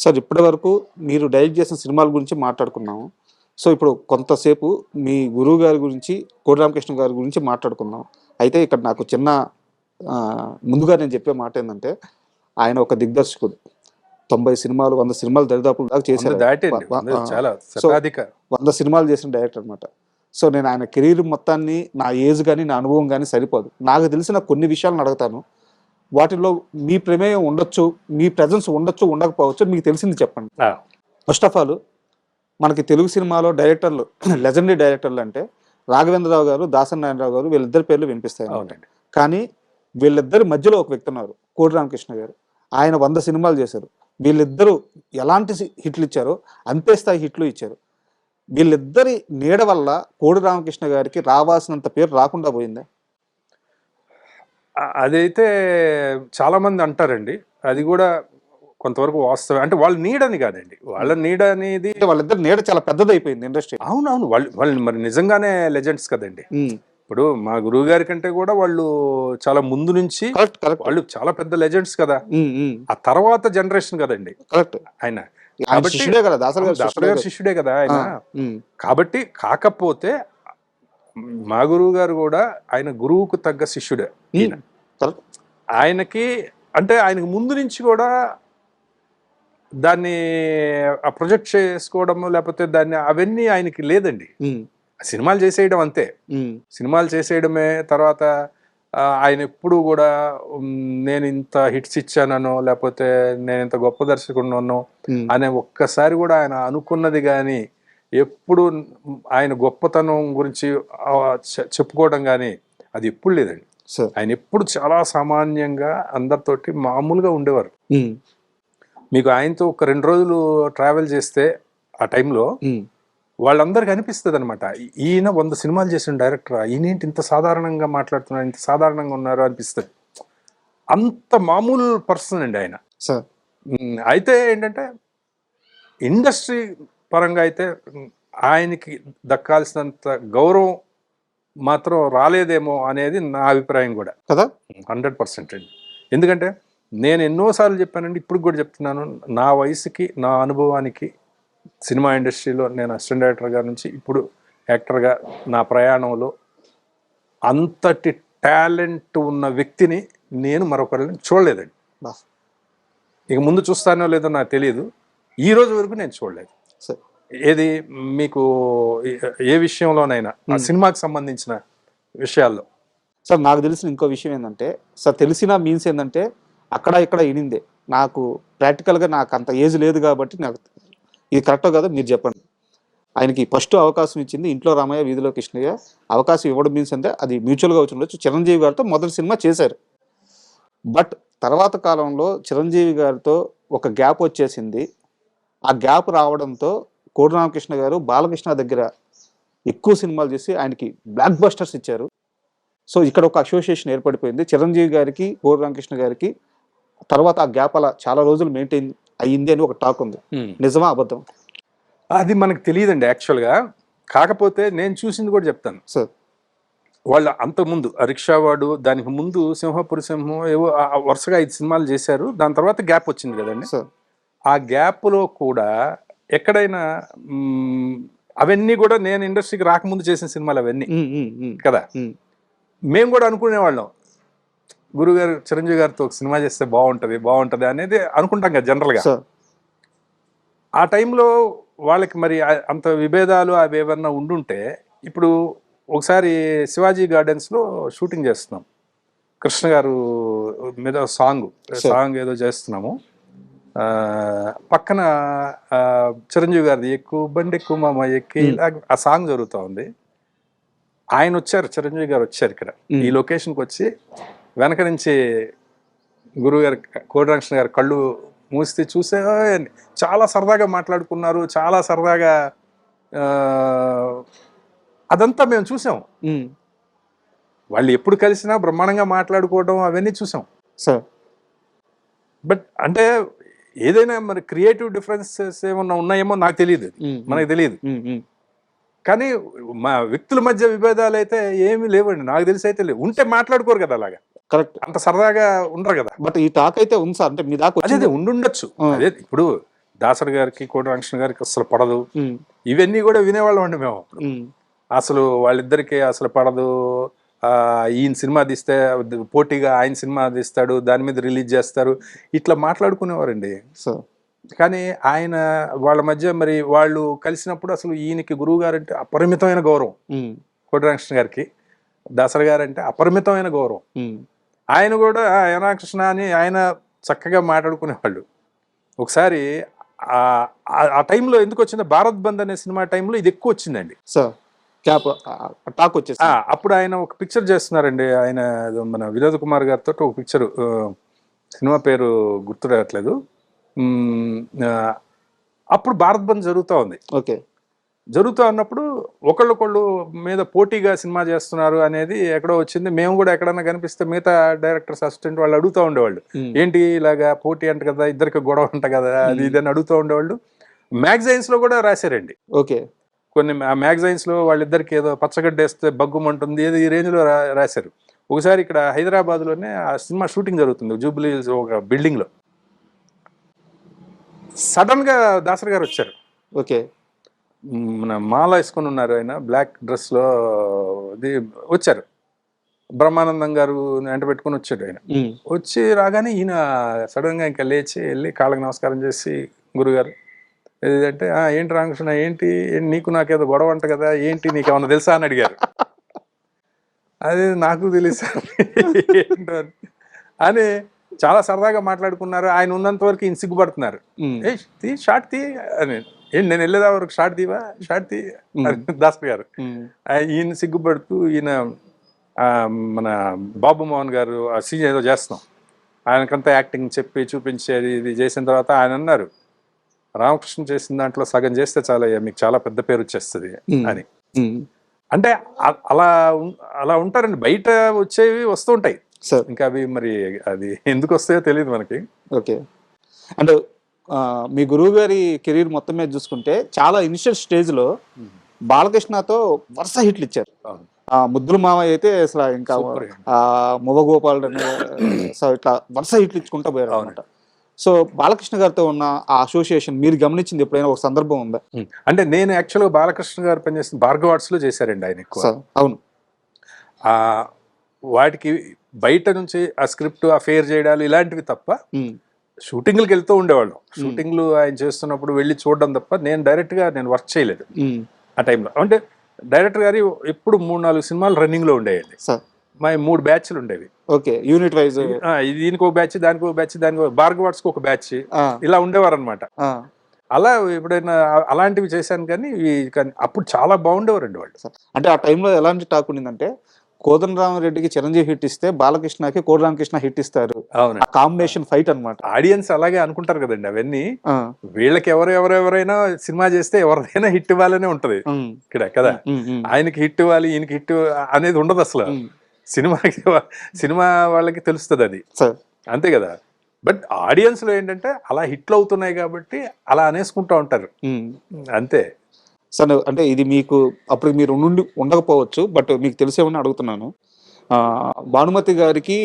Sir ఇప్పటి వరకు మీరు డైరెక్ట్ చేసిన సినిమాల గురించి మాట్లాడుకున్నాము. సో ఇప్పుడు కొంతసేపు మీ గురువు గారి గురించి, కోడి రామకృష్ణ గారి గురించి మాట్లాడుకుందాం. అయితే ఇక్కడ నాకు చిన్న ముందుగా నేను చెప్పే మాట ఏంటంటే, ఆయన ఒక దిగ్దర్శకుడు. 90 సినిమాలు, 100 సినిమాలు దరిదాపుల దాకా చేశారు. సో 100 సినిమాలు చేసిన డైరెక్టర్ అనమాట. సో నేను ఆయన కెరీర్ మొత్తాన్ని, నా ఏజ్ కానీ, నా అనుభవం కానీ సరిపోదు. నాకు తెలిసిన కొన్ని విషయాలను అడుగుతాను. వాటిల్లో మీ ప్రమేయం ఉండొచ్చు, మీ ప్రెజెన్స్ ఉండొచ్చు, ఉండకపోవచ్చు, మీకు తెలిసింది చెప్పండి. ఫస్ట్ ఆఫ్ ఆల్ మనకి తెలుగు సినిమాలో డైరెక్టర్లు లెజెండరీ డైరెక్టర్లు అంటే రాఘవేంద్రరావు గారు, దాసరి నారాయణరావు గారు, వీళ్ళిద్దరి పేర్లు వినిపిస్తాయి. కానీ వీళ్ళిద్దరి మధ్యలో ఒక వ్యక్తి ఉన్నారు, కోడి రామకృష్ణ గారు. ఆయన 100 సినిమాలు చేశారు. వీళ్ళిద్దరూ ఎలాంటి హిట్లు ఇచ్చారో అంతే స్థాయి హిట్లు ఇచ్చారు. వీళ్ళిద్దరి నీడ వల్ల కోడి రామకృష్ణ గారికి రావాల్సినంత పేరు రాకుండా పోయిందా? అదైతే చాలా మంది అంటారండి. అది కూడా కొంతవరకు వాస్తవం. అంటే వాళ్ళ నీడని కాదండి, వాళ్ళ నీడ అనేది వాళ్ళిద్దరు నీడ చాలా పెద్దదైపోయింది ఇండస్ట్రీ. అవునవును, వాళ్ళు మరి నిజంగానే లెజెండ్స్ కదండి. ఇప్పుడు మా గురువు గారి కంటే కూడా వాళ్ళు చాలా ముందు నుంచి వాళ్ళు చాలా పెద్ద లెజెండ్స్ కదా. ఆ తర్వాత జనరేషన్ కదండి ఆయన. దాసరి గారి శిష్యుడే కదా ఆయన. కాబట్టి కాకపోతే మా గురువు గారు కూడా ఆయన గురువుకు తగ్గ శిష్యుడే. ఆయనకి అంటే ఆయనకు ముందు నుంచి కూడా దాన్ని ప్రొజెక్ట్ చేసుకోవడము, లేకపోతే దాన్ని అవన్నీ ఆయనకి లేదండి. సినిమాలు చేసేయడం అంతే, సినిమాలు చేసేయడమే. తర్వాత ఆయన ఎప్పుడు కూడా నేను ఇంత హిట్స్ ఇచ్చానో, లేకపోతే నేను ఇంత గొప్ప దర్శకుడునో అనే ఒక్కసారి కూడా ఆయన అనుకున్నది కానీ, ఎప్పుడు ఆయన గొప్పతనం గురించి చెప్పుకోవడం కానీ అది ఎప్పుడు లేదండి. ఆయన ఎప్పుడు చాలా సామాన్యంగా అందరితోటి మామూలుగా ఉండేవారు. మీకు ఆయనతో ఒక 2 రోజులు ట్రావెల్ చేస్తే ఆ టైంలో వాళ్ళందరికీ అనిపిస్తుంది అనమాట, ఈయన 100 సినిమాలు చేసిన డైరెక్టర్, ఈయనేంటి ఇంత సాధారణంగా మాట్లాడుతున్నారు, ఇంత సాధారణంగా ఉన్నారు అనిపిస్తుంది. అంత మామూలు పర్సన్ అండి ఆయన. అయితే ఏంటంటే ఇండస్ట్రీ పరంగా అయితే ఆయనకి దక్కాల్సినంత గౌరవం మాత్రం రాలేదేమో అనేది నా అభిప్రాయం కూడా కదా. 100% అండి. ఎందుకంటే నేను ఎన్నోసార్లు చెప్పానండి, ఇప్పుడు కూడా చెప్తున్నాను, నా వయసుకి, నా అనుభవానికి, సినిమా ఇండస్ట్రీలో నేను అసిస్టెంట్ డైరెక్టర్ గారి నుంచి ఇప్పుడు యాక్టర్గా నా ప్రయాణంలో అంతటి టాలెంట్ ఉన్న వ్యక్తిని నేను మరొకరిని చూడలేదండి. ఇక ముందు చూస్తానో లేదో నాకు తెలియదు, ఈ రోజు వరకు నేను చూడలేదు. ఏది మీకు ఏ విషయంలోనైనా ఆ సినిమాకి సంబంధించిన విషయాల్లో. సార్ నాకు తెలిసిన ఇంకో విషయం ఏంటంటే, సార్ తెలిసిన మీన్స్ ఏంటంటే అక్కడ ఇక్కడ ఇనిందే. నాకు ప్రాక్టికల్గా నాకు అంత ఏజ్ లేదు కాబట్టి నాకు ఇది కరెక్టో కాదో మీరు చెప్పండి. ఆయనకి ఫస్ట్ అవకాశం ఇచ్చింది ఇంట్లో రామయ్య వీధిలో కృష్ణయ్య. అవకాశం ఇవ్వడం మీన్స్ అంటే అది మ్యూచువల్గా వచ్చి ఉండొచ్చు. చిరంజీవి గారితో మొదటి సినిమా చేశారు. బట్ తర్వాత కాలంలో చిరంజీవి గారితో ఒక గ్యాప్ వచ్చేసింది. ఆ గ్యాప్ రావడంతో కోడి రామకృష్ణ గారు బాలకృష్ణ దగ్గర ఎక్కువ సినిమాలు చేసి ఆయనకి బ్లాక్ బస్టర్స్ ఇచ్చారు. సో ఇక్కడ ఒక అసోసియేషన్ ఏర్పడిపోయింది చిరంజీవి గారికి, కోడి రామకృష్ణ గారికి. తర్వాత ఆ గ్యాప్ అలా చాలా రోజులు మెయింటైన్ అయ్యింది అని ఒక టాక్ ఉంది. నిజమా అబద్ధం? అది మనకు తెలియదండి యాక్చువల్గా. కాకపోతే నేను చూసింది కూడా చెప్తాను సార్. వాళ్ళు అంతకుముందు రిక్షావాడు, దానికి ముందు సింహపురి సింహం, ఏవో వరుసగా 5 సినిమాలు చేశారు. దాని తర్వాత గ్యాప్ వచ్చింది కదండి సార్. ఆ గ్యాప్లో కూడా ఎక్కడైనా అవన్నీ కూడా నేను ఇండస్ట్రీకి రాకముందు చేసిన సినిమాలు అవన్నీ కదా. మేము కూడా అనుకునేవాళ్ళం, గురుగారు చిరంజీవి గారితో ఒక సినిమా చేస్తే బాగుంటుంది అనేది అనుకుంటాం కదా జనరల్గా. ఆ టైంలో వాళ్ళకి మరి అంత విభేదాలు అవి ఏమన్నా ఉండుంటే, ఇప్పుడు ఒకసారి శివాజీ గార్డెన్స్లో షూటింగ్ చేస్తున్నాం, కృష్ణ గారు మీద సాంగ్ ఏదో చేస్తున్నాము. పక్కన చిరంజీవి గారిది ఎక్కువ బండి ఎక్కువ మామ ఎక్కి ఆ సాంగ్ జరుగుతూ ఉంది. ఆయన వచ్చారు, చిరంజీవి గారు వచ్చారు ఇక్కడ ఈ లొకేషన్కి వచ్చి, వెనక నుంచి గురువు గారు, కోడి రామకృష్ణ గారు కళ్ళు మూసి చూసే చాలా సరదాగా మాట్లాడుకున్నారు, చాలా సరదాగా. అదంతా మేము చూసాం. వాళ్ళు ఎప్పుడు కలిసినా బ్రహ్మాండంగా మాట్లాడుకోవడం అవన్నీ చూసాం సార్. బట్ అంటే ఏదైనా మరి క్రియేటివ్ డిఫరెన్సెస్ ఏమన్నా ఉన్నాయేమో నాకు తెలియదు, మనకు తెలియదు. కానీ మా వ్యక్తుల మధ్య విభేదాలు అయితే ఏమీ లేవండి, నాకు తెలిసి అయితే లేవు. ఉంటే మాట్లాడుకోరు కదా అలాగా, కరెక్ట్, అంత సరదాగా ఉండరు కదా. బట్ ఈ టాక్ అయితే ఉంది సార్. అంటే మీ దాకా అదే ఉండుండొచ్చు. అదే ఇప్పుడు దాసరి గారికి కోడి రామకృష్ణ గారికి అసలు పడదు. ఇవన్నీ కూడా వినేవాళ్ళం అండి మేము అప్పుడు. అసలు వాళ్ళిద్దరికి అసలు పడదు. ఈయన సినిమా తీస్తే పోటీగా ఆయన సినిమా తీస్తాడు, దాని మీద రిలీజ్ చేస్తారు, ఇట్లా మాట్లాడుకునేవారండి. కానీ ఆయన వాళ్ళ మధ్య మరి వాళ్ళు కలిసినప్పుడు అసలు ఈయనకి గురువు గారు అంటే అపరిమితమైన గౌరవం, కోడి రామకృష్ణ గారికి దాసరి గారు అంటే అపరిమితమైన గౌరవం. ఆయన కూడా రామకృష్ణ అని ఆయన చక్కగా మాట్లాడుకునేవాళ్ళు. ఒకసారి ఆ టైంలో ఎందుకు వచ్చింది, భారత్ బంద్ అనే సినిమా టైంలో ఇది ఎక్కువ వచ్చిందండి. అప్పుడు ఆయన ఒక పిక్చర్ చేస్తున్నారండి, ఆయన మన వినోద్ కుమార్ గారితో ఒక పిక్చర్, సినిమా పేరు గుర్తు రావట్లేదు. అప్పుడు భారత్ బంద్ జరుగుతూ ఉంది. జరుగుతూ ఉన్నప్పుడు ఒకళ్ళొకళ్ళు మీద పోటీగా సినిమా చేస్తున్నారు అనేది ఎక్కడో వచ్చింది. మేము కూడా ఎక్కడన్నా కనిపిస్తే మిగతా డైరెక్టర్స్ అసిస్టెంట్ వాళ్ళు అడుగుతూ ఉండేవాళ్ళు, ఏంటి ఇలాగా పోటీ అంట కదా, ఇద్దరికి గొడవ అంట కదా, అది ఇదని అడుగుతూ ఉండేవాళ్ళు. మ్యాగజైన్స్ లో కూడా రాశారండి. కొన్ని మ్యాగజైన్స్ లో వాళ్ళిద్దరికి ఏదో పచ్చగడ్డ వేస్తే బగ్గుమంటుంది ఏదో ఈ రేంజ్ లో రాశారు. ఒకసారి ఇక్కడ హైదరాబాద్ లోనే ఆ సినిమా షూటింగ్ జరుగుతుంది, జూబ్లీ ఒక బిల్డింగ్ లో. సడన్ గా దాసరి గారు వచ్చారు. మన మాల వేసుకొని ఉన్నారు, ఆయన బ్లాక్ డ్రెస్ లో వచ్చారు. బ్రహ్మానందం గారు వెంట పెట్టుకుని వచ్చాడు. ఆయన వచ్చి రాగానే ఈయన సడన్ గా ఇంకా లేచి వెళ్ళి కాళ్ళకి నమస్కారం చేసి, గురుగారు ఏదంటే ఏంటి రామకృష్ణ, ఏంటి నీకు నాకేదో గొడవ అంట కదా, ఏంటి నీకు ఏమన్నా తెలుసా అని అడిగారు. అది నాకు తెలుసా అని చాలా సరదాగా మాట్లాడుకున్నారు. ఆయన ఉన్నంత వరకు ఈయన సిగ్గుపడుతున్నారు. షార్ట్ తీ అని, ఏంటి నేను వెళ్ళేదా వరకు షార్ట్ తీవా, షార్ట్ తీ దాసరి గారు. ఈయన సిగ్గుపడుతూ, ఈయన మన బాబు మోహన్ గారు ఆ సీన్ ఏదో చేస్తాం, ఆయనకంతా యాక్టింగ్ చెప్పి చూపించేది ఇది చేసిన తర్వాత ఆయన అన్నారు, రామకృష్ణ చేసిన దాంట్లో సగం చేస్తే చాలా మీకు చాలా పెద్ద పేరు వచ్చేస్తుంది అని. అంటే అలా అలా ఉంటారండి. బయట వచ్చేవి వస్తూ ఉంటాయి, ఇంకా అవి మరి అది ఎందుకు వస్తాయో తెలియదు మనకి. అంటే మీ గురువు గారి కెరీర్ మొత్తం మీద చూసుకుంటే చాలా ఇనిషియల్ స్టేజ్ లో బాలకృష్ణతో వరుస హిట్లు ఇచ్చారు. ముద్దుల మామయ్య అయితే అసలు ఇంకా మువ్వగోపాల్ ఇట్లా వరుస హిట్లు ఇచ్చుకుంటా పోయారు అనమాట. సో బాలకృష్ణ గారితో ఉన్న ఆ అసోసియేషన్ మీరు గమనించింది ఎప్పుడైనా ఒక సందర్భం ఉందా? అంటే నేను యాక్చువల్గా బాలకృష్ణ గారు పనిచేసిన భార్గవ ఆర్ట్స్ లో చేశారండి ఆయన ఎక్కువ. అవును. వాటికి బయట నుంచి ఆ స్క్రిప్ట్ ఆ ఫేర్ చేయడాలు ఇలాంటివి తప్ప షూటింగ్లకు వెళ్తూ ఉండేవాళ్ళం. షూటింగ్లు ఆయన చేస్తున్నప్పుడు వెళ్ళి చూడడం తప్ప నేను డైరెక్ట్ గా నేను వర్క్ చేయలేదు ఆ టైంలో. అంటే డైరెక్టర్ గారి ఎప్పుడు 3-4 సినిమాలు రన్నింగ్ లో ఉండేయండి. మా 3 బ్యాచ్లు ఉండేవి. యూనిట్ వైజ్, దీనికి ఒక బ్యాచ్, దానికి ఒక బ్యాచ్, దానికి భార్గవ ఆర్ట్స్ కి ఒక బ్యాచ్, ఇలా ఉండేవారు అనమాట. అలా ఎప్పుడైనా అలాంటివి చేశాను కానీ అప్పుడు చాలా బాగుండేవారండి వాళ్ళు. అంటే ఆ టైంలో ఎలాంటి టాక్ ఉండిందంటే, కోదండరామరెడ్డికి చిరంజీవి హిట్ ఇస్తే బాలకృష్ణకి కోడి రామకృష్ణ హిట్ ఇస్తారు. కాంబినేషన్ ఫైట్ అనమాట. ఆడియన్స్ అలాగే అనుకుంటారు కదండి. అవన్నీ వీళ్ళకి ఎవరైనా సినిమా చేస్తే ఎవరిదైనా హిట్ ఇవ్వాలనే ఉంటది ఇక్కడ కదా. ఆయనకి హిట్ ఇవ్వాలి, ఈయనకి హిట్ అనేది ఉండదు అసలు. సినిమా వాళ్ళకి తెలుస్తుంది అది, అంతే కదా. బట్ ఆడియన్స్ లో ఏంటంటే అలా హిట్లు అవుతున్నాయి కాబట్టి అలా అనేసుకుంటా ఉంటారు, అంతే. సార్ అంటే ఇది మీకు అప్పుడు మీరు ఉండకపోవచ్చు, బట్ మీకు తెలిసేమని అడుగుతున్నాను. భానుమతి గారికి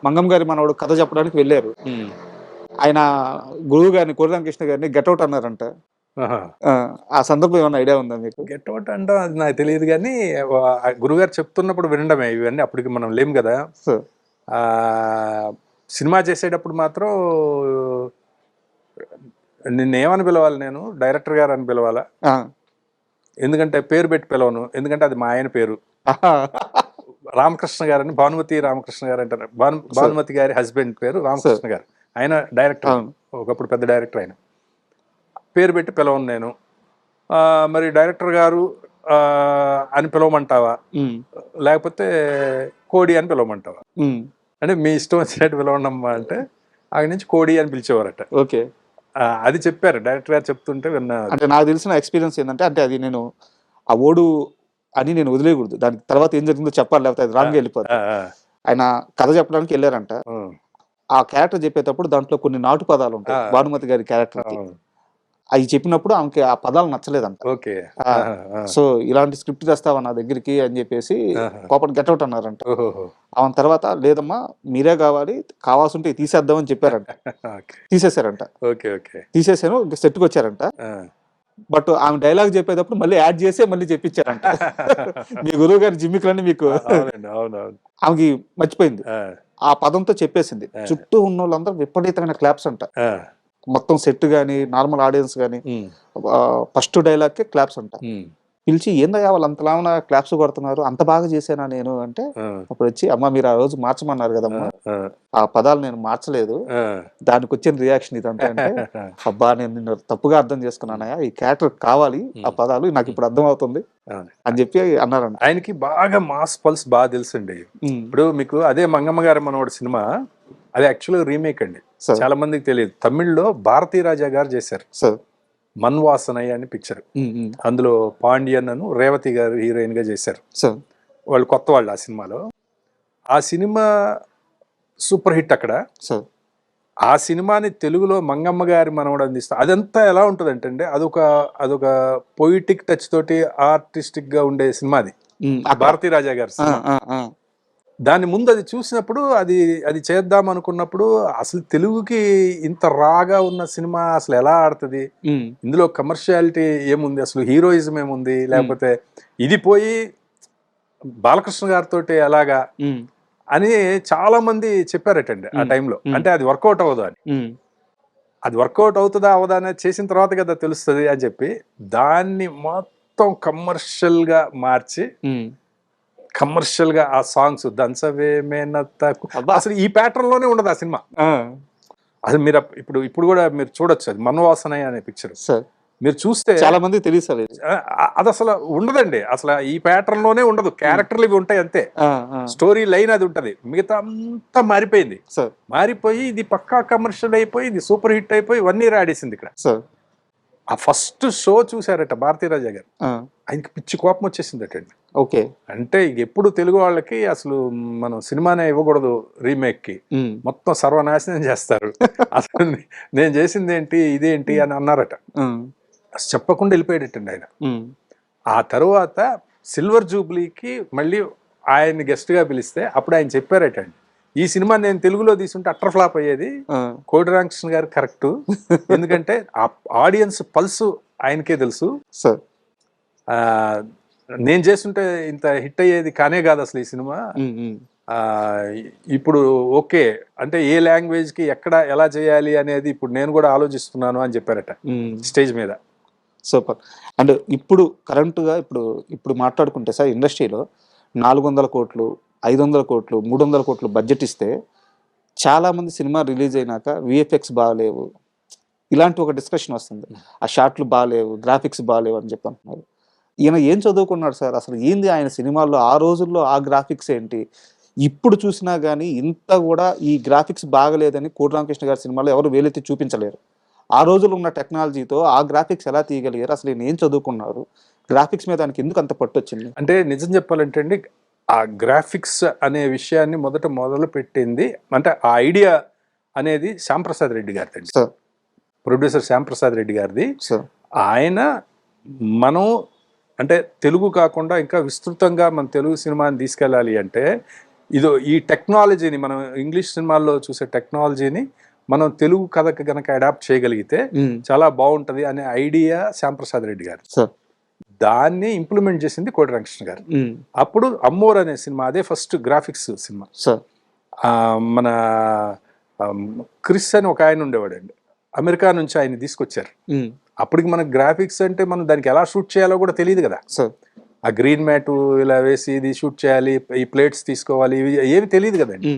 మంగం గారి మనవడు కథ చెప్పడానికి వెళ్ళారు. ఆయన గురువు గారిని, కోడి రామకృష్ణ గారిని గెట్అవుట్ అన్నారంట. ఆ సందర్భం ఏమైనా ఐడియా ఉందా మీకు? గెట్అవుట్ అంటే అది నాకు తెలియదు కానీ గురుగారు చెప్తున్నప్పుడు వినడమే ఇవన్నీ. అప్పటికి మనం లేం కదా. సినిమా చేసేటప్పుడు మాత్రం నిన్నేమని పిలవాలి, నేను డైరెక్టర్ గారు అని పిలవాలా, ఎందుకంటే పేరు పెట్టి పిలవను, ఎందుకంటే అది మా ఆయన పేరు. రామకృష్ణ గారు అని, భానుమతి రామకృష్ణ గారు అంటారు. భానుమతి గారి హస్బెండ్ పేరు రామకృష్ణ గారు, ఆయన డైరెక్టర్, ఒకప్పుడు పెద్ద డైరెక్టర్. ఆయన పేరు పెట్టి పిలవను నేను. మరి డైరెక్టర్ గారు అని పిలవమంటావా, లేకపోతే కోడి అని పిలవమంటావా అంటే మీ ఇష్టం వచ్చినట్టు పిలవనమ్మా అంటే అక్కడి నుంచి కోడి అని పిలిచేవారట. అది చెప్పారు డైరెక్టర్ గారు చెప్తుంటే విన్నా. అంటే నాకు తెలిసిన ఎక్స్పీరియన్స్ ఏంటంటే, అంటే అది నేను ఆ ఓడు అని నేను వదిలేయకూడదు, దానికి తర్వాత ఏం జరిగిందో చెప్పాలి, లేకపోతే అది రాంగ్ వెళ్ళిపోతుంది. ఆయన కథ చెప్పడానికి వెళ్ళారంట. ఆ క్యారెక్టర్ చెప్పేటప్పుడు దాంట్లో కొన్ని నాటు పదాలు ఉంటాయి భానుమతి గారి క్యారెక్టర్కి. అవి చెప్పినప్పుడు ఆమెకి ఆ పదాలు నచ్చలేదంట. ఓకే. ఆ, సో ఇలాంటి స్క్రిప్ట్ తెస్తావా నా దగ్గరికి అని చెప్పేసి కోపం గెట్అవుట్ అన్నారంట. ఓహో. ఆమె తర్వాత లేదమ్మా మీరే కావాల్సి ఉంటే తీసేద్దామని చెప్పారంట. తీసేశారంట. Okay okay. తీసేసాను సెట్కి వచ్చారంట. బట్ ఆమె డైలాగ్ చెప్పేటప్పుడు మళ్ళీ యాడ్ చేసి మళ్ళీ చెప్పించారంట. మీ గురువు గారి జిమ్మికులన్నీ మీకు ఆమెకి మర్చిపోయింది. ఆ పదంతో చెప్పేసింది. చుట్టూ ఉన్న వాళ్ళందరూ విపరీతమైన క్లాప్స్ అంట. మొత్తం సెట్ గానీ నార్మల్ ఆడియన్స్ గానీ ఫస్ట్ డైలాగ్ కే క్లాప్స్ అంట. పిలిచి ఏందయ్యా వాళ్ళు అంతలా క్లాప్స్ కొడుతున్నారు, అంత బాగా చేశానా నేను అంటే అప్పుడు వచ్చి అమ్మ మీరు ఆ రోజు మార్చమన్నారు కదమ్మా, ఆ పదాలు నేను మార్చలేదు, దానికి వచ్చిన రియాక్షన్ ఇదంతా అంటే అబ్బా నేను నిన్ను తప్పుగా అర్థం చేసుకున్నానయ్యా, ఈ క్యారెక్టర్ కావాలి ఆ పదాలు నాకు ఇప్పుడు అర్థం అవుతుంది అని చెప్పి అన్నారండి. ఆయనకి బాగా మాస్ పల్స్ బాగా తెలుసండి. ఇప్పుడు మీకు అదే మంగమ్మ గారి మనోడు సినిమా అది యాక్చువల్గా రీమేక్ అండి, చాలా మందికి తెలియదు. తమిళ్లో భారతీ రాజా గారు చేశారు సార్ మన్వాసనయ్య అని పిక్చర్. అందులో పాండ్యన్ అను రేవతి గారు హీరోయిన్ గా చేశారు. వాళ్ళు కొత్త వాళ్ళు ఆ సినిమాలో. ఆ సినిమా సూపర్ హిట్ అక్కడ. ఆ సినిమాని తెలుగులో మంగమ్మ గారి మనవడు అందిస్తారు. అదంతా ఎలా ఉంటుంది అంటే అదొక పొయిటిక్ టచ్ తోటి ఆర్టిస్టిక్ గా ఉండే సినిమా అది భారతీ రాజా గారి సినిమా. దాని ముందు అది చూసినప్పుడు అది చేద్దాం అనుకున్నప్పుడు అసలు తెలుగుకి ఇంత రాగా ఉన్న సినిమా అసలు ఎలా ఆడుతుంది, ఇందులో కమర్షియాలిటీ ఏముంది, అసలు హీరోయిజం ఏముంది, లేకపోతే ఇది పోయి బాలకృష్ణ గారితో ఎలాగా అని చాలా మంది చెప్పారటండి ఆ టైంలో. అంటే అది వర్కౌట్ అవ్వదు అని. అది వర్కౌట్ అవుతుందా అవదా అనేది చేసిన తర్వాత కదా తెలుస్తుంది అని చెప్పి దాన్ని మొత్తం కమర్షియల్ గా మార్చి కమర్షియల్ గా ఆ సాంగ్స్ దంచవే మేనత్తకు అసలు ఈ ప్యాటర్న్ లోనే ఉండదు ఆ సినిమా. అది మీరు ఇప్పుడు కూడా మీరు చూడొచ్చు, అది మన్వాసనయ్య అనే పిక్చర్ మీరు చూస్తే చాలా మంది తెలియదు. అది అసలు ఉండదండి, అసలు ఈ ప్యాటర్న్ లోనే ఉండదు. క్యారెక్టర్లు ఇవి ఉంటాయి అంతే, స్టోరీ లైన్ అది ఉంటది, మిగతా అంతా మారిపోయింది. మారిపోయి ఇది పక్కా కమర్షియల్ అయిపోయి ఇది సూపర్ హిట్ అయిపోయి 1 year ఆడేసింది ఇక్కడ. ఆ ఫస్ట్ షో చూసారట భారతీ రాజా గారు, ఆయనకి పిచ్చి కోపం వచ్చేసిందటండి. ఓకే, అంటే ఎప్పుడు తెలుగు వాళ్ళకి అసలు మనం సినిమానే ఇవ్వకూడదు రీమేక్ కి, మొత్తం సర్వనాశనం చేస్తారు, అసలు నేను చేసింది ఏంటి ఇదేంటి అని అన్నారట. చెప్పకుండా వెళ్ళిపోయాడటండి ఆయన. ఆ తర్వాత సిల్వర్ జూబ్లీకి మళ్ళీ ఆయన గెస్ట్ గా పిలిస్తే అప్పుడు ఆయన చెప్పారటండి, ఈ సినిమా నేను తెలుగులో తీసుంటే అట్టర్ ఫ్లాప్ అయ్యేది, కోడి రామకృష్ణ గారు కరెక్ట్, ఎందుకంటే ఆ ఆడియన్స్ పల్స్ ఆయనకే తెలుసు, నేను చేస్తుంటే ఇంత హిట్ అయ్యేది కానే కాదు అసలు ఈ సినిమా. ఇప్పుడు ఓకే అంటే ఏ లాంగ్వేజ్ కి ఎక్కడ ఎలా చేయాలి అనేది ఇప్పుడు నేను కూడా ఆలోచిస్తున్నాను అని చెప్పారట స్టేజ్ మీద. సూపర్. అండ్ ఇప్పుడు కరెంటుగా ఇప్పుడు మాట్లాడుకుంటే సార్ ఇండస్ట్రీలో 400 కోట్లు 500 కోట్లు 300 కోట్లు బడ్జెట్ ఇస్తే చాలామంది సినిమా రిలీజ్ అయినాక విఎఫ్ఎక్స్ బాగాలేవు ఇలాంటి ఒక డిస్కషన్ వస్తుంది, ఆ షాట్లు బాగాలేవు, గ్రాఫిక్స్ బాగాలేవు అని చెప్పి అంటున్నారు. ఈయన ఏం చదువుకున్నాడు సార్, అసలు ఏంది ఆయన సినిమాల్లో ఆ రోజుల్లో ఆ గ్రాఫిక్స్ ఏంటి? ఇప్పుడు చూసినా కానీ ఇంత కూడా ఈ గ్రాఫిక్స్ బాగలేదని కోడి రామకృష్ణ గారి సినిమాలో ఎవరు వేలెత్తి చూపించలేరు. ఆ రోజుల్లో ఉన్న టెక్నాలజీతో ఆ గ్రాఫిక్స్ ఎలా తీయగలిగారు, అసలు ఈయన ఏం చదువుకున్నారు, గ్రాఫిక్స్ మీద ఆయనకి ఎందుకు అంత పట్టు వచ్చింది? అంటే నిజం చెప్పాలంటే అండి, ఆ గ్రాఫిక్స్ అనే విషయాన్ని మొదలు పెట్టింది అంటే ఆ ఐడియా అనేది శ్యాంప్రసాద్ రెడ్డి గారిది అండి, ప్రొడ్యూసర్ శ్యాంప్రసాద్ రెడ్డి గారిది. ఆయన మనం అంటే తెలుగు కాకుండా ఇంకా విస్తృతంగా మన తెలుగు సినిమాని తీసుకెళ్ళాలి అంటే ఈ టెక్నాలజీని మనం ఇంగ్లీష్ సినిమాల్లో చూసే టెక్నాలజీని మనం తెలుగు కథకు గనక అడాప్ట్ చేయగలిగితే చాలా బాగుంటది అనే ఐడియా శ్యాంప్రసాద్ రెడ్డి గారు. దాన్ని ఇంప్లిమెంట్ చేసింది కోడి రామకృష్ణ గారు. అప్పుడు అమ్మోర్ అనే సినిమా, అదే ఫస్ట్ గ్రాఫిక్స్ సినిమా. మన క్రిస్ అని ఒక ఆయన ఉండేవాడండి, అమెరికా నుంచి ఆయన తీసుకొచ్చారు. అప్పటికి మనకు గ్రాఫిక్స్ అంటే మనం దానికి ఎలా షూట్ చేయాలో కూడా తెలియదు కదా. ఆ గ్రీన్ మ్యాట్ ఇలా వేసి ఇది షూట్ చేయాలి, ఈ ప్లేట్స్ తీసుకోవాలి, ఇవి ఏమి తెలియదు కదండి.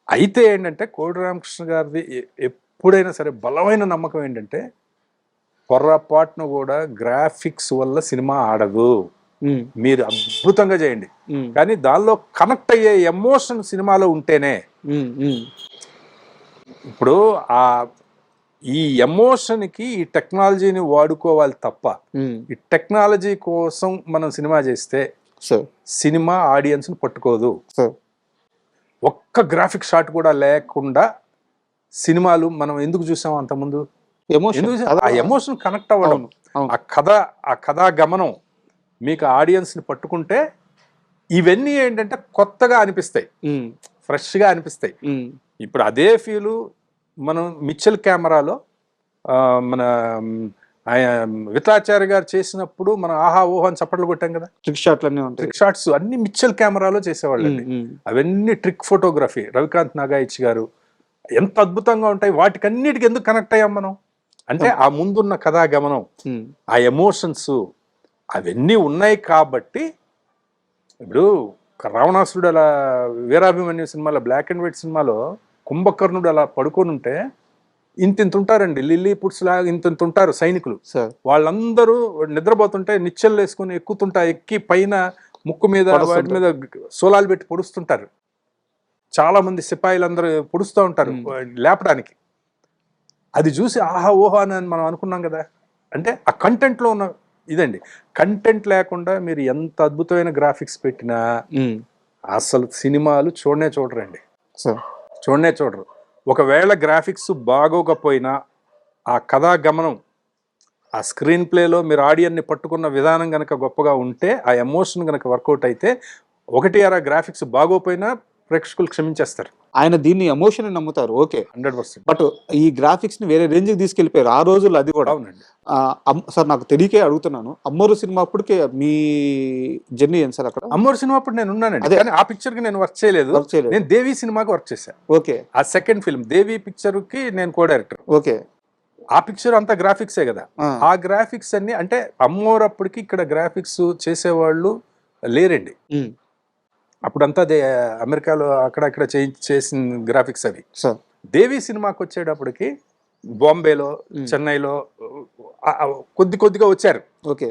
అయితే ఏంటంటే కోడి రామకృష్ణ గారిది ఎప్పుడైనా సరే బలమైన నమ్మకం ఏంటంటే పొర్రపాటును కూడా గ్రాఫిక్స్ వల్ల సినిమా ఆడదు, మీరు అద్భుతంగా చేయండి కానీ దానిలో కనెక్ట్ అయ్యే ఎమోషన్ సినిమాలో ఉంటేనే. ఇప్పుడు ఈ ఎమోషన్కి ఈ టెక్నాలజీని వాడుకోవాలి తప్ప ఈ టెక్నాలజీ కోసం మనం సినిమా చేస్తే సినిమా ఆడియన్స్ని పట్టుకోదు. ఒక్క గ్రాఫిక్ షాట్ కూడా లేకుండా సినిమాలు మనం ఎందుకు చూసాం అంతకుముందు? ఎమోషన్ ఎందుకు ఆ ఎమోషన్ కనెక్ట్ అవ్వడం, అవును. ఆ కథా గమనం మీకు ఆడియన్స్ని పట్టుకుంటే ఇవన్నీ ఏంటంటే కొత్తగా అనిపిస్తాయి, ఫ్రెష్గా అనిపిస్తాయి. ఇప్పుడు అదే ఫీలు మనం మిచ్చల్ కెమెరాలో మన విఠలాచార్య గారు చేసినప్పుడు మనం ఆహా ఓహో అని చప్పట్లు కొట్టాం కదా. ట్రిక్ షాట్స్ అన్ని మిచ్చల్ కెమెరాలో చేసేవాళ్ళు అండి. అవన్నీ ట్రిక్ ఫోటోగ్రఫీ. రవికాంత్ నాగాయిచ్ గారు ఎంత అద్భుతంగా ఉంటాయి. వాటికన్నిటికి ఎందుకు కనెక్ట్ అయ్యాం మనం అంటే ఆ ముందున్న కథా గమనం, ఆ ఎమోషన్స్ అవన్నీ ఉన్నాయి కాబట్టి. ఇప్పుడు రావణాసురుడు అలా వీరాభిమన్యు సినిమాలో, బ్లాక్ అండ్ వైట్ సినిమాలో కుంభకర్ణుడు అలా పడుకొని ఉంటే ఇంత ఉంటారండి, లిల్లీ పుట్స్ లాగా ఇంత ఉంటారు సైనికులు. వాళ్ళందరూ నిద్రపోతుంటే నిచ్చెలు వేసుకుని ఎక్కి పైన ముక్కు మీద వాటి మీద సోలాలు పెట్టి పొడుస్తుంటారు. చాలా మంది సిపాయిలందరూ పొడుస్తూ ఉంటారు లేపడానికి. అది చూసి ఆహా ఓహా అని మనం అనుకున్నాం కదా. అంటే ఆ కంటెంట్లో ఉన్న ఇదండి. కంటెంట్ లేకుండా మీరు ఎంత అద్భుతమైన గ్రాఫిక్స్ పెట్టినా అసలు సినిమాలు చూడరండి, చూడరు. ఒకవేళ గ్రాఫిక్స్ బాగోకపోయినా ఆ కథా గమనం, ఆ స్క్రీన్ ప్లేలో మీరు ఆడియన్ని పట్టుకున్న విధానం కనుక గొప్పగా ఉంటే, ఆ ఎమోషన్ కనుక వర్కౌట్ అయితే, ఒకటి అరా గ్రాఫిక్స్ బాగోపోయినా ప్రేక్షకులు క్షమించేస్తారు. ఆయన దీన్ని ఎమోషన్ నమ్ముతారు, ఓకే 100%. బట్ ఈ గ్రాఫిక్స్ ని వేరే రేంజ్కి తీసుకెళ్లిపోయారు ఆ రోజుల్లో. అది కూడా అవునండి సార్, నాకు తెలియకే అడుగుతున్నాను. అమ్మోరు సినిమా అప్పటికే మీ జర్నీ ఏం సార్? అక్కడ అమ్మోరు సినిమా అప్పుడు నేను ఉన్నానండి, కానీ ఆ పిక్చర్ కి నేను వర్క్ చేయలేదు. నేను దేవి సినిమాకి వర్క్ చేశాను. ఓకే. ఆ సెకండ్ ఫిల్మ్ దేవి పిక్చర్ కి నేను కో డైరెక్టర్. ఓకే. ఆ పిక్చర్ అంతా గ్రాఫిక్సే కదా. ఆ గ్రాఫిక్స్ అన్ని అంటే అమ్మోరు అప్పటికి ఇక్కడ గ్రాఫిక్స్ చేసేవాళ్ళు లేరండి. అప్పుడంతా అమెరికాలో అక్కడక్కడ చేసిన గ్రాఫిక్స్ అవి. దేవి సినిమాకి వచ్చేటప్పటికి బాంబేలో, చెన్నైలో కొద్దిగా వచ్చారు. ఓకే.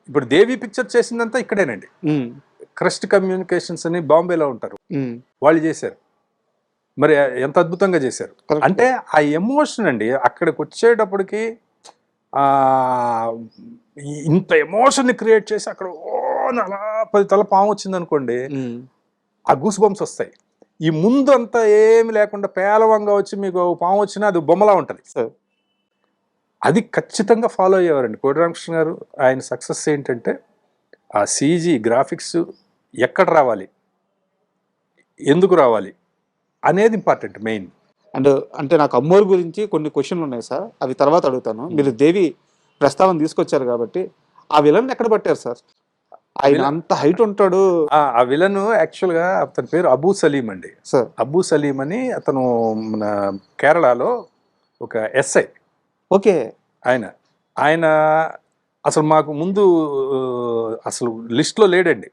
ఇప్పుడు దేవి పిక్చర్ చేసిందంతా ఇక్కడేనండి. క్రస్ట్ కమ్యూనికేషన్స్ అని బాంబేలో ఉంటారు, వాళ్ళు చేశారు. మరి ఎంత అద్భుతంగా చేశారు అంటే ఆ ఎమోషన్ అండి. అక్కడికి వచ్చేటప్పటికి ఇంత ఎమోషన్ క్రియేట్ చేసి అక్కడ అలా 10 తల పాము వచ్చింది అనుకోండి, ఆ గూస్ బంప్స్ వస్తాయి. ఈ ముందు అంతా ఏమి లేకుండా పేలవంగా వచ్చి మీకు పాము వచ్చినా అది బొమ్మలా ఉంటుంది. అది ఖచ్చితంగా ఫాలో అయ్యేవారండి కోడి రామకృష్ణ గారు. ఆయన సక్సెస్ ఏంటంటే ఆ సీజీ గ్రాఫిక్స్ ఎక్కడ రావాలి, ఎందుకు రావాలి అనేది ఇంపార్టెంట్, మెయిన్. అండ్ అంటే నాకు అమ్మోరు గురించి కొన్ని క్వశ్చన్లు ఉన్నాయి సార్, అవి తర్వాత అడుగుతాను. మీరు దేవి ప్రస్తావన తీసుకొచ్చారు కాబట్టి ఆ విలన్ ఎక్కడ పట్టారు సార్? ఆయన అంత హైట్ ఉంటాడు. ఆ విలన్ యాక్చువల్గా అతని పేరు అబూ సలీం అండి. అబూ సలీం అని అతను మన కేరళలో ఒక ఎస్ఐ. ఓకే. ఆయన అసలు మాకు ముందు అసలు లిస్ట్లో లేడండి.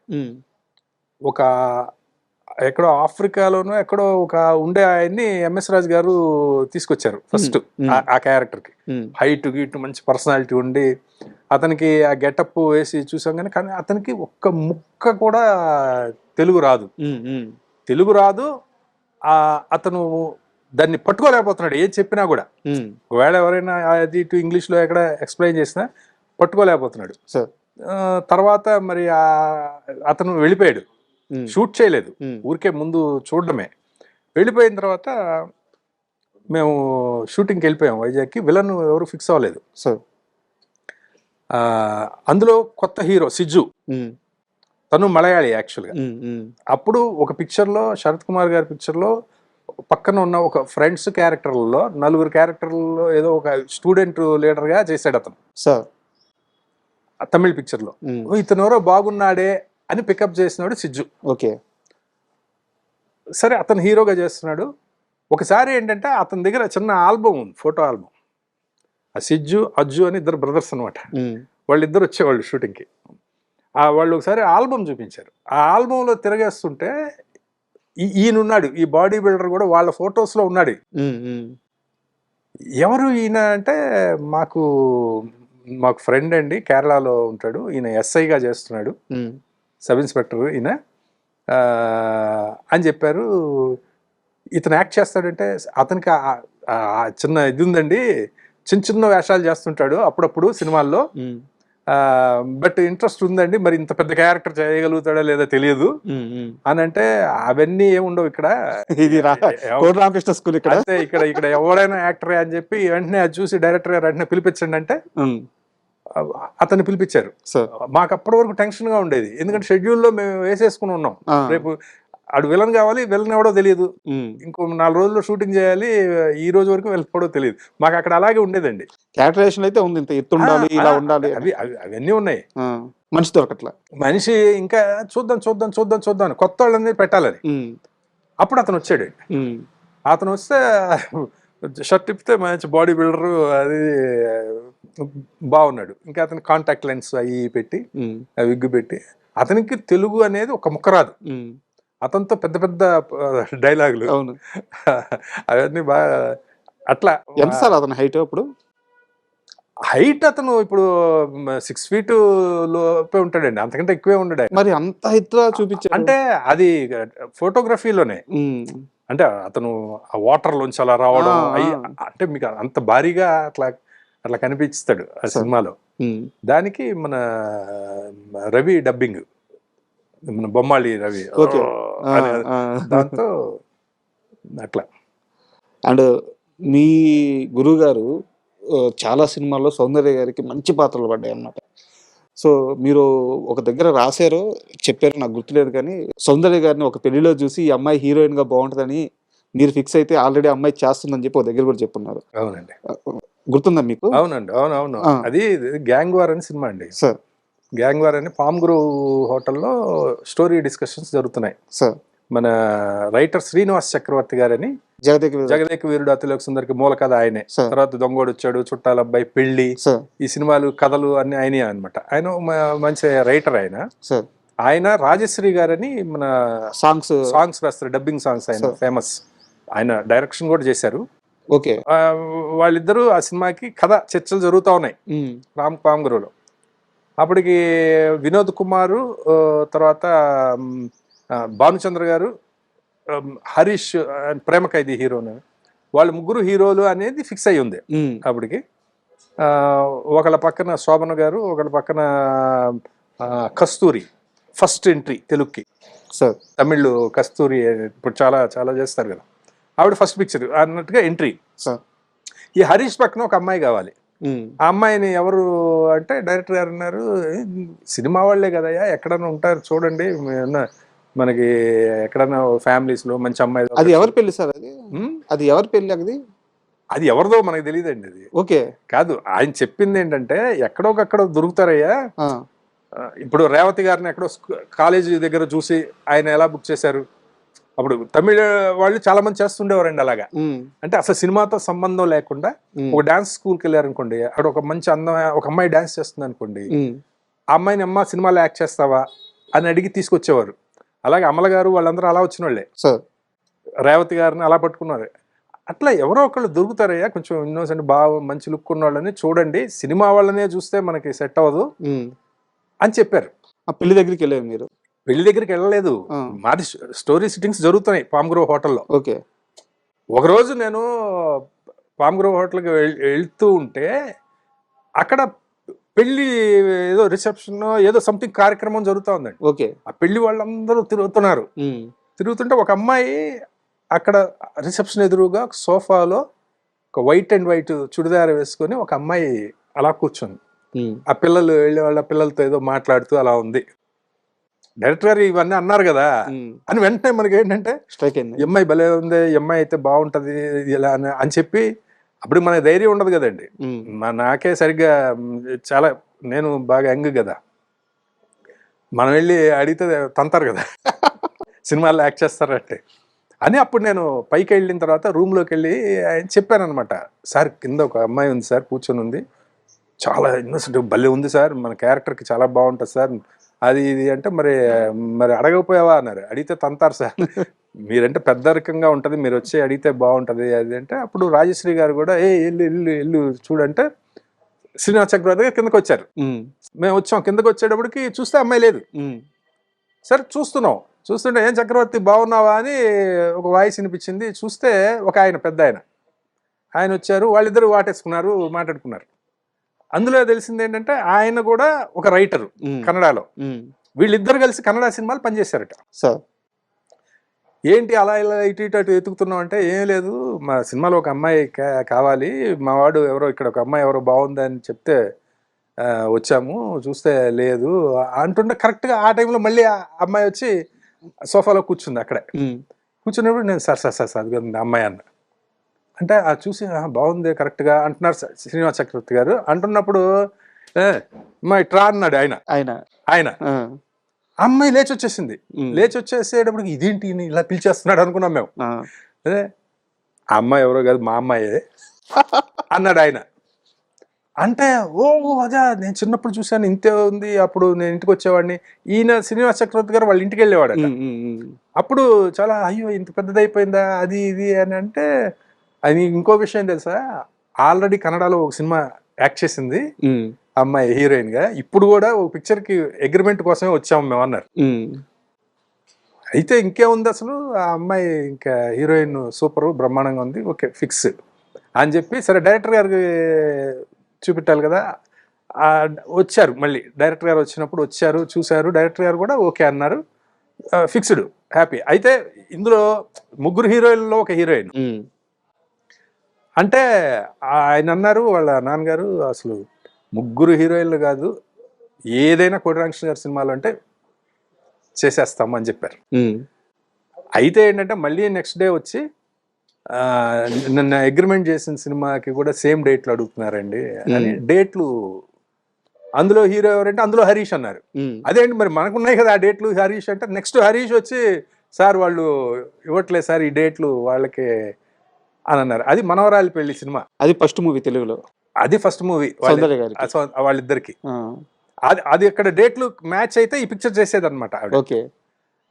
ఒక ఎక్కడో ఆఫ్రికాలోనూ ఎక్కడో ఒక ఉండే ఆయన్ని ఎంఎస్ రాజు గారు తీసుకొచ్చారు ఫస్ట్ ఆ క్యారెక్టర్కి. హైట్ గీట్ మంచి పర్సనాలిటీ ఉండి అతనికి ఆ గెటప్ వేసి చూసాం కానీ అతనికి ఒక్క ముక్క కూడా తెలుగు రాదు. అతను దాన్ని పట్టుకోలేకపోతున్నాడు, ఏం చెప్పినా కూడా. ఒకవేళ ఎవరైనా అది ఇటు ఇంగ్లీష్లో ఎక్కడ ఎక్స్ప్లెయిన్ చేసినా పట్టుకోలేకపోతున్నాడు. తర్వాత మరి అతను వెళ్ళిపోయాడు, షూట్ చేయలేదు, ఊరికే ముందు చూడడమే. వెళ్ళిపోయిన తర్వాత మేము షూటింగ్కి వెళ్ళిపోయాం వైజాగ్కి. విలన్ ఎవరు ఫిక్స్ అవ్వలేదు. అందులో కొత్త హీరో సిజ్జు, తను మలయాళీ యాక్చువల్గా. అప్పుడు ఒక పిక్చర్లో శరత్ కుమార్ గారి పిక్చర్లో పక్కన ఉన్న ఒక ఫ్రెండ్స్ క్యారెక్టర్లలో 4 క్యారెక్టర్లలో ఏదో ఒక స్టూడెంట్ లీడర్గా చేశాడు అతను తమిళ పిక్చర్లో. ఇతను ఎవరో బాగున్నాడే అని పికప్ చేసినాడు సిజ్జు. ఓకే. సరే, అతను హీరోగా చేస్తున్నాడు. ఒకసారి ఏంటంటే అతని దగ్గర చిన్న ఆల్బమ్ ఉంది, ఫోటో ఆల్బమ్. ఆ సిజ్జు అజ్జు అని 2 బ్రదర్స్ అనమాట. వాళ్ళిద్దరు వచ్చేవాళ్ళు షూటింగ్కి. వాళ్ళు ఒకసారి ఆల్బమ్ చూపించారు. ఆ ఆల్బంలో తిరగేస్తుంటే ఈయనున్నాడు, ఈ బాడీ బిల్డర్ కూడా వాళ్ళ ఫొటోస్లో ఉన్నాడు. ఎవరు ఈయన అంటే మాకు ఫ్రెండ్ అండి, కేరళలో ఉంటాడు, ఈయన ఎస్ఐగా చేస్తున్నాడు, సబ్ ఇన్స్పెక్టర్ ఈయన అని చెప్పారు. ఇతను యాక్ట్ చేస్తాడంటే అతనికి చిన్న ఇది ఉందండి, చిన్న వేషాలు చేస్తుంటాడు అప్పుడప్పుడు సినిమాల్లో. బట్ ఇంట్రెస్ట్ ఉందండి, మరి ఇంత పెద్ద క్యారెక్టర్ చేయగలుగుతాడా లేదా తెలియదు అని అంటే అవన్నీ ఏముండవు ఇక్కడ. ఇది కోటి రామకృష్ణ స్కూల్ ఇక్కడ. అయితే ఇక్కడ ఎవడైనా యాక్టరే అని చెప్పి వెంటనే అది చూసి డైరెక్టర్ గారు వెంటనే పిలిపించండి అంటే అతన్ని పిలిపించారు. మాకు అప్పటి వరకు టెన్షన్ గా ఉండేది, ఎందుకంటే షెడ్యూల్లో మేము వేసేసుకుని ఉన్నాం. రేపు ఆడు విలన్ కావాలి, విలన్ ఎవడో తెలియదు, ఇంకో 4 రోజుల్లో షూటింగ్ చేయాలి, ఈ రోజు వరకు వెళ్ళిపోవడో తెలియదు. మాకు అక్కడ అలాగే ఉండేదండి. క్యారెక్టరైజేషన్ అయితే ఉంది, ఇంత ఎత్తు ఉండాలి, ఇలా ఉండాలి, అవన్నీ ఉన్నాయి. మనిషి దొరకట్లా, మనిషి ఇంకా చూద్దాం కొత్త వాళ్ళని పెట్టాలని. అప్పుడు అతను వచ్చాడు. అతను వస్తే షర్ట్ ఇప్పితే మంచి బాడీ బిల్డరు, అది బాగున్నాడు. ఇంకా అతను కాంటాక్ట్ లెన్స్ అవి పెట్టి విగ్గు పెట్టి, అతనికి తెలుగు అనేది ఒక ముక్క రాదు. అతనితో పెద్ద పెద్ద డైలాగులు అవన్నీ బాగా అట్లా. ఎంత సార్ అతను హైట్? ఇప్పుడు హైట్ అతను ఇప్పుడు 6 feet లోపే ఉంటాడండి, అంతకంటే ఎక్కువే ఉండడు. మరి అంత హైట్ చూపించారు అంటే అది ఫోటోగ్రఫీలోనే. అంటే అతను ఆ వాటర్ లోంచి అలా రావడం అంటే మీకు అంత భారీగా అట్లా కనిపిస్తాడు ఆ సినిమాలో. దానికి మన రవి డబ్బింగ్, మన బొమ్మాళి రవి, దాంతో అట్లా. అండ్ మీ గురువు గారు చాలా సినిమాల్లో సౌందర్య గారికి మంచి పాత్రలు పడ్డాయి అన్నమాట. సో మీరు ఒక దగ్గర రాశారో చెప్పారో నాకు గుర్తులేదు, కానీ సౌందర్య గారిని ఒక పెళ్లిలో చూసి ఈ అమ్మాయి హీరోయిన్ గా బాగుంటుందని మీరు ఫిక్స్ అయితే ఆల్రెడీ అమ్మాయి చేస్తుందని చెప్పి ఒక దగ్గర కూడా చెప్పున్నారు. అవునండి, గుర్తుందా మీకు? అవునండి, అవునవును. అది గ్యాంగ్ వార్ అని సినిమా అండి. సార్ గ్యాంగ్ వార్ అని పామ్ గ్రోవ్ హోటల్లో స్టోరీ డిస్కషన్స్ జరుగుతున్నాయి. సార్ మన రైటర్ శ్రీనివాస్ చక్రవర్తి గారని, జగదేక వీరుడు అతిలోక సుందరికి మూల కథ ఆయనే. తర్వాత దొంగోడు వచ్చాడు, చుట్టాల అబ్బాయి, పెళ్లి, ఈ సినిమాలు కథలు అన్ని ఆయనే అనమాట. ఆయన మంచి రైటర్. ఆయన రాజశ్రీ గారని మన సాంగ్స్ రాస్తారు, డబ్బింగ్ సాంగ్స్, ఆయన ఫేమస్. ఆయన డైరెక్షన్ కూడా చేశారు. ఓకే, వాళ్ళిద్దరూ ఆ సినిమాకి కథ చర్చలు జరుగుతూ ఉన్నాయి పామ్ గ్రోవ్లో. అప్పటికి వినోద్ కుమారు, తర్వాత భానుచంద్ర గారు, హరీష్ ప్రేమ ఖైదీ హీరోను, వాళ్ళు ముగ్గురు హీరోలు అనేది ఫిక్స్ అయ్యి ఉంది అప్పటికి. ఒకళ్ళ పక్కన శోభన గారు, ఒకళ్ళ పక్కన కస్తూరి, ఫస్ట్ ఎంట్రీ తెలుగుకి. తమిళ్ కస్తూరి ఇప్పుడు చాలా చాలా చేస్తారు కదా, ఆవిడ ఫస్ట్ పిక్చర్ అన్నట్టుగా ఎంట్రీ. ఈ హరీష్ పక్కన ఒక అమ్మాయి కావాలి. ఆ అమ్మాయిని ఎవరు అంటే డైరెక్టర్ గారు అన్నారు, సినిమా వాళ్లే కదయ్యా, ఎక్కడన్నా ఉంటారు చూడండి, మనకి ఎక్కడన్నా ఫ్యామిలీస్ లో మంచి అమ్మాయి. అది ఎవరి పెళ్లి సార్? అది ఎవరి పెళ్లి? అది ఎవరిదో మనకు తెలియదండి. అది ఓకే కాదు, ఆయన చెప్పింది ఏంటంటే ఎక్కడోకక్కడ దొరుకుతారయ్యా. ఇప్పుడు రేవతి గారిని ఎక్కడో కాలేజీ దగ్గర చూసి ఆయన ఎలా బుక్ చేశారు. అప్పుడు తమిళ వాళ్ళు చాలా మంది చేస్తుండేవారండి అలాగా. అంటే అసలు సినిమాతో సంబంధం లేకుండా ఒక డాన్స్ స్కూల్కి వెళ్ళారనుకోండి, అక్కడ ఒక మంచి ఒక అమ్మాయి డాన్స్ చేస్తుంది అనుకోండి, ఆ అమ్మాయిని అమ్మ సినిమాలో యాక్ట్ చేస్తావా అని అడిగి తీసుకొచ్చేవారు. అలాగే అమల గారు వాళ్ళందరూ అలా వచ్చిన వాళ్ళే, రేవతి గారిని అలా పట్టుకున్నారు. అట్లా ఎవరో ఒకళ్ళు దొరుకుతారయ్యా, కొంచెం ఇన్నోసెంట్ బాగా మంచి లుక్ ఉన్న వాళ్ళని చూడండి, సినిమా వాళ్ళనే చూస్తే మనకి సెట్ అవ్వదు అని చెప్పారు. పెళ్లి దగ్గరికి వెళ్ళారు మీరు? పెళ్లి దగ్గరికి వెళ్ళలేదు, మాది స్టోరీ సిట్టింగ్స్ జరుగుతున్నాయి పామ్ గ్రోవ్ హోటల్లో. ఓకే, ఒకరోజు నేను పామ్ గ్రోవ్ హోటల్కి వెళ్తూ ఉంటే అక్కడ పెళ్లి ఏదో రిసెప్షన్ ఏదో సంథింగ్ కార్యక్రమం జరుగుతూ ఉందండి. ఓకే, ఆ పెళ్లి వాళ్ళందరూ తిరుగుతుంటే ఒక అమ్మాయి అక్కడ రిసెప్షన్ ఎదురుగా సోఫాలో ఒక వైట్ అండ్ వైట్ చుడిదార వేసుకొని ఒక అమ్మాయి అలా కూర్చొని, ఆ పిల్లలు వెళ్ళే వాళ్ళ పిల్లలతో ఏదో మాట్లాడుతూ అలా ఉంది. డైరెక్టర్ గారు ఇవన్నీ అన్నారు కదా అని వెంటనే మనకి ఏంటంటే స్ట్రైక్ అయింది, అమ్మాయి భలే ఉంది, అమ్మాయి అయితే బాగుంటది ఇలా అని చెప్పి. అప్పుడు మనకి ధైర్యం ఉండదు కదండి, నాకే సరిగ్గా చాలా, నేను బాగా యంగ్ కదా, మనం వెళ్ళి అడిగితే తంతారు కదా సినిమాల్లో యాక్ట్ చేస్తారంటే అని. అప్పుడు నేను పైకి వెళ్ళిన తర్వాత రూమ్లోకి వెళ్ళి ఆయన చెప్పాను అనమాట, సార్ కింద ఒక అమ్మాయి ఉంది సార్, కూర్చొని ఉంది, చాలా ఇన్నోసెంట్ భలే ఉంది సార్, మన క్యారెక్టర్కి చాలా బాగుంటుంది సార్, అది ఇది అంటే మరి అడగకపోయావా అన్నారు. అడిగితే తంతారు సార్, మీరంటే పెద్దరికంగా ఉంటుంది, మీరు వచ్చి అడిగితే బాగుంటుంది అది అంటే. అప్పుడు రాజశ్రీ గారు కూడా ఎల్లు చూడంటే శ్రీనివాస్ చక్రవర్తి గారు కిందకు వచ్చారు. మేము వచ్చాం, కిందకు వచ్చేటప్పటికి చూస్తే అమ్మాయి లేదు. సరే చూస్తుంటే ఏం చక్రవర్తి బాగున్నావా అని ఒక వాయిస్ వినిపించింది. చూస్తే ఒక ఆయన పెద్ద ఆయన వచ్చారు, వాళ్ళిద్దరు వాటేసుకున్నారు, మాట్లాడుకున్నారు. అందులో తెలిసింది ఏంటంటే ఆయన కూడా ఒక రైటర్ కన్నడలో. వీళ్ళిద్దరు కలిసి కన్నడ సినిమాలు పనిచేశారట. సార్ ఏంటి అలా ఇలా ఇటు ఇటు అటు వెతుకుతున్నాం అంటే, ఏం లేదు మా సినిమాలో ఒక అమ్మాయి కావాలి, మా వాడు ఎవరో ఇక్కడ ఒక అమ్మాయి ఎవరో బాగుందని చెప్తే వచ్చాము, చూస్తే లేదు అంటుంటే కరెక్ట్గా ఆ టైంలో మళ్ళీ ఆ అమ్మాయి వచ్చి సోఫాలో కూర్చుంది అక్కడే. కూర్చున్నప్పుడు నేను సార్ సార్ సార్ అది అమ్మాయి అన్న అంటే చూసి బాగుంది కరెక్ట్గా అంటున్నారు శ్రీనివాస్ చక్రవర్తి గారు. అంటున్నప్పుడు అమ్మాయి ట్రా అన్నాడు ఆయన అమ్మాయి లేచి వచ్చేసింది. లేచి వచ్చేసేటప్పటికి ఇదేంటి ఇలా పిలిచేస్తున్నాడు అనుకున్నాం మేము. అదే ఆ అమ్మాయి ఎవరో కాదు మా అమ్మాయే అన్నాడు ఆయన. అంటే అదే నేను చిన్నప్పుడు చూశాను, ఇంతే ఉంది, అప్పుడు నేను ఇంటికి వచ్చేవాడిని. ఈయన శ్రీనివాస్ చక్రవర్తి గారు వాళ్ళ ఇంటికి వెళ్ళేవాడు. అప్పుడు చాలా అయ్యో ఇంత పెద్దదైపోయిందా అది ఇది అని అంటే, అది ఇంకో విషయం తెలుసా, ఆల్రెడీ కన్నడలో ఒక సినిమా యాక్ట్ చేసింది అమ్మాయి హీరోయిన్ గా. ఇప్పుడు కూడా ఒక పిక్చర్ కి అగ్రిమెంట్ కోసమే వచ్చాము మేము అన్నారు. అయితే ఇంకేముంది అసలు, ఆ అమ్మాయి ఇంకా హీరోయిన్ సూపర్ బ్రహ్మాండంగా ఉంది, ఓకే ఫిక్స్ అని చెప్పి సరే డైరెక్టర్ గారికి చూపెట్టాలి కదా. వచ్చారు మళ్ళీ డైరెక్టర్ గారు వచ్చినప్పుడు వచ్చారు, చూశారు, డైరెక్టర్ గారు కూడా ఓకే అన్నారు, ఫిక్స్డ్, హ్యాపీ. అయితే ఇందులో ముగ్గురు హీరోయిన్లో ఒక హీరోయిన్ అంటే ఆయన అన్నారు వాళ్ళ నాన్నగారు, అసలు ముగ్గురు హీరోయిన్లు కాదు, ఏదైనా కోటి రామకృష్ణ గారి సినిమాలు అంటే చేసేస్తాము అని చెప్పారు. అయితే ఏంటంటే మళ్ళీ నెక్స్ట్ డే వచ్చి నన్ను అగ్రిమెంట్ చేసిన సినిమాకి కూడా సేమ్ డేట్లు అడుగుతున్నారండి అని. డేట్లు అందులో హీరో ఎవరంటే అందులో హరీష్ అన్నారు. అదేంటి మరి మనకున్నాయి కదా ఆ డేట్లు, హరీష్ అంటే నెక్స్ట్ హరీష్ వచ్చి సార్ వాళ్ళు ఇవ్వట్లేదు సార్ ఈ డేట్లు వాళ్ళకి అని అన్నారు. అది మనవరాలి పెళ్లి సినిమా, అది ఫస్ట్ మూవీ తెలుగులో, అది ఫస్ట్ మూవీ వాళ్ళిద్దరికి. అది అక్కడ డేట్లు మ్యాచ్ అయితే ఈ పిక్చర్ చేసేది అనమాట. ఓకే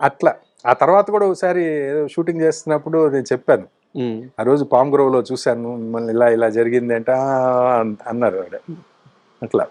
అట్లా ఆ తర్వాత కూడా ఒకసారి ఏదో షూటింగ్ చేస్తున్నప్పుడు నేను చెప్పాను, ఆ రోజు పామ్ గ్రోవ్ లో చూశాను మిమ్మల్ని, ఇలా ఇలా జరిగింది అంటే అన్నారు అట్లా.